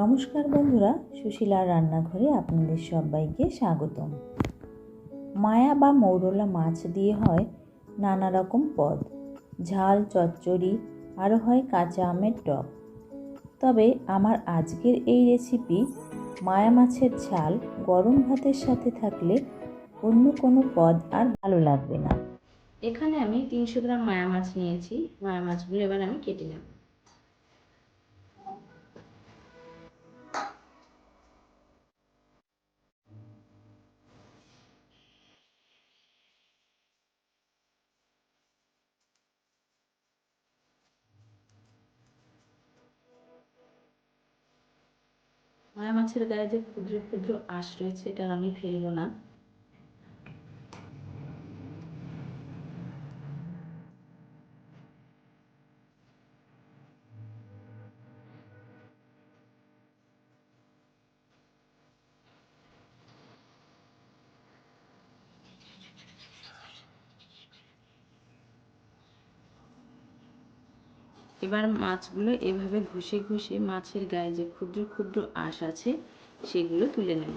নমস্কার বন্ধুরা, সুশীলার রান্নাঘরে আপনাদের সবাইকে স্বাগতম। মায়া বা মৌরলা মাছ দিয়ে হয় নানা রকম পদ, ঝাল, চচ্চড়ি, আরও হয় কাঁচা আমের টক। তবে আমার আজকের এই রেসিপি মায়া মাছের ঝাল গরম ভাতের সাথে থাকলে অন্য কোনো পদ আর ভালো লাগবে না। এখানে আমি 300 গ্রাম মায়া মাছ নিয়েছি। মায়া মাছগুলো এবার আমি কেটে নেব। মায়া মাছের গায়ে যে ক্ষুদ্র ক্ষুদ্র আঁশ রয়েছে এটা আমি ফেলবো না। এবার মাছগুলো এভাবে ঘষে ঘষে মাছের গায়ে যে ক্ষুদ্র ক্ষুদ্র আঁশ আছে সেগুলো তুলে নেব।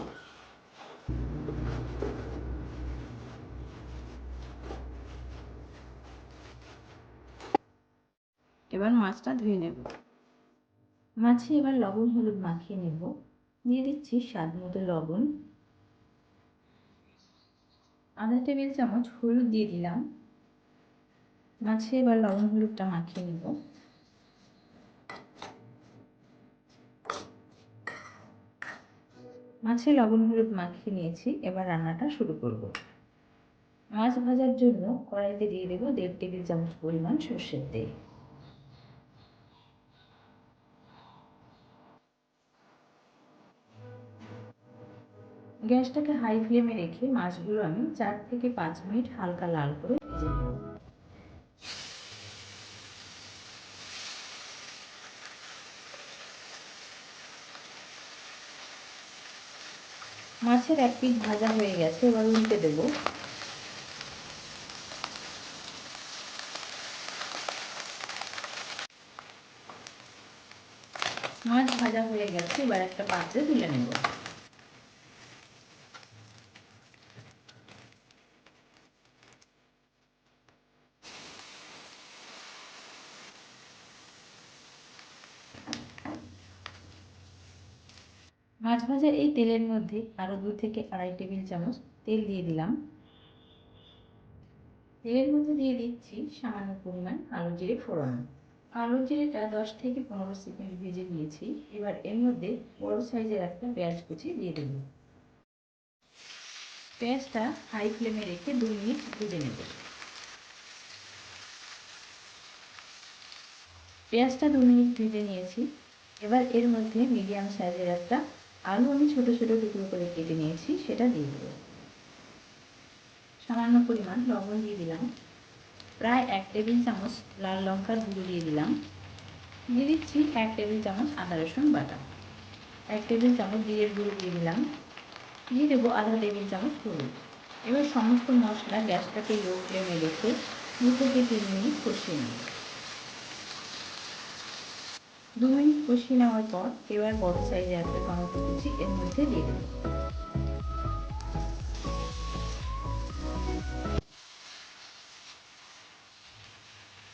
এবার মাছটা ধুয়ে নেব। মাছে এবার লবণ হলুদ মাখিয়ে নেব। দিয়ে দিচ্ছি স্বাদ মতো লবণ, আধা টেবিল চামচ হলুদ দিয়ে দিলাম। মাছে এবার লবণ হলুদটা মাখিয়ে নেব। মাছে লবণ হলুদ মাখিয়ে নিয়েছি, এবার রান্নাটা শুরু করব। মাছ ভাজার জন্য কড়াইতে দিয়ে দেবো 1.5 টেবিল চামচ পরিমাণ সর্ষের তেল। গ্যাসটাকে হাই ফ্লেমে রেখে মাছগুলো আমি 4 থেকে 5 মিনিট হালকা লাল করে ভেজে নেব। মাছের এক পিঠ ভাজা হয়ে গেছে, এবার উল্টে দেবো। মাছ ভাজা হয়ে গেছে, এবার একটা পাত্রে তুলে নেব। মাছ ভাজার এই তেলের মধ্যে আরও 2 থেকে আড়াই টেবিল চামচ তেল দিয়ে দিলাম। তেলের মধ্যে দিয়ে দিচ্ছি সামান্য পরিমাণ কালো জিরে ফোড়ন। কালো জিরেটা 10 থেকে 15 সেকেন্ড ভেজে নিয়েছি। এবার এর মধ্যে বড় সাইজের একটা পেঁয়াজ কুচি দিয়ে দেব। পেঁয়াজটা হাই ফ্লেমে রেখে 2 মিনিট ভেজে নেব। পেঁয়াজটা 2 মিনিট ভেজে নিয়েছি। এবার এর মধ্যে মিডিয়াম সাইজের একটা আলু আমি ছোট ছোট টুকরো করে কেটে নিয়েছি, সেটা দিয়ে দেব। সামান্য পরিমাণ লবণ দিয়ে দিলাম। প্রায় 1 টেবিল চামচ লাল লঙ্কার গুঁড়ো দিয়ে দিলাম। দিয়ে দিচ্ছি 1 টেবিল চামচ আদা রসুন বাটা। 1 টেবিল চামচ জিরের গুঁড়ো দিয়ে দিলাম। দিয়ে দেবো আধা টেবিল চামচ হলুদ। এবার সমস্ত মশলা গ্যাসটাকে লো ফ্লেমে রেখে 2 থেকে 3 মিনিট কষিয়ে নেব। 2 মিনিট কষিয়ে নেওয়ার পর এবার বড় সাইজের একটা টমেটো কুচি এর মধ্যে দিয়ে দেব।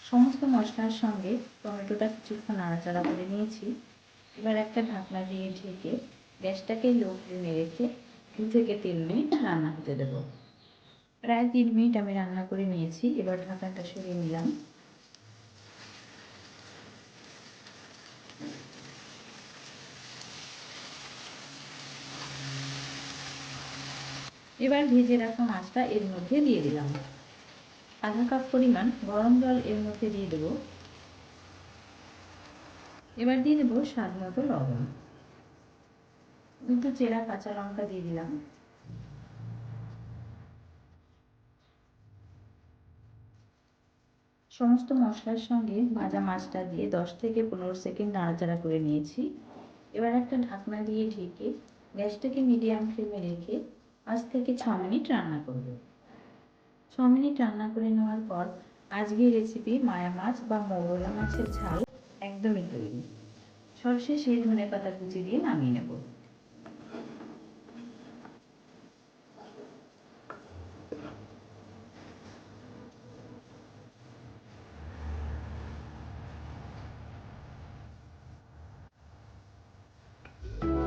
সমস্ত মশলার সঙ্গে টমেটোটা কিছুক্ষণ নাড়াচাড়া করে নিয়েছি। এবার একটা ঢাকনা দিয়ে ঢেকে গ্যাসটাকে লো ফ্লেমে রেখে 2 থেকে 3 মিনিট রান্না হতে দেব। প্রায় 3 মিনিট আমি রান্না করে নিয়েছি। এবার ঢাকনাটা সরিয়ে নিলাম। এবার ভেজে রাখা মাছটা এর মধ্যে দিয়ে দিলাম। আধা কাপ পরিমাণ গরম জল এর মধ্যে দিয়ে দেব। এবার দিয়ে দেবো স্বাদ মতো লবণ। 2 চেরা কাঁচা লঙ্কা দিয়ে দিলাম। সমস্ত মশলার সঙ্গে ভাজা মাছটা দিয়ে 10 থেকে 15 সেকেন্ড নাড়াচাড়া করে নিয়েছি। এবার একটা ঢাকনা দিয়ে ঢেকে গ্যাসটাকে মিডিয়াম ফ্লেমে রেখে 5 থেকে 6 মিনিট রান্না করব। 6 মিনিট রান্না করে নেওয়ার পর আজকের রেসিপি মায়া মাছ বা মৌরলা মাছের ঝাল একদমই তৈরি। 6 সবশেষে ধনে পাতা কুচি দিয়ে নামিয়ে নেব।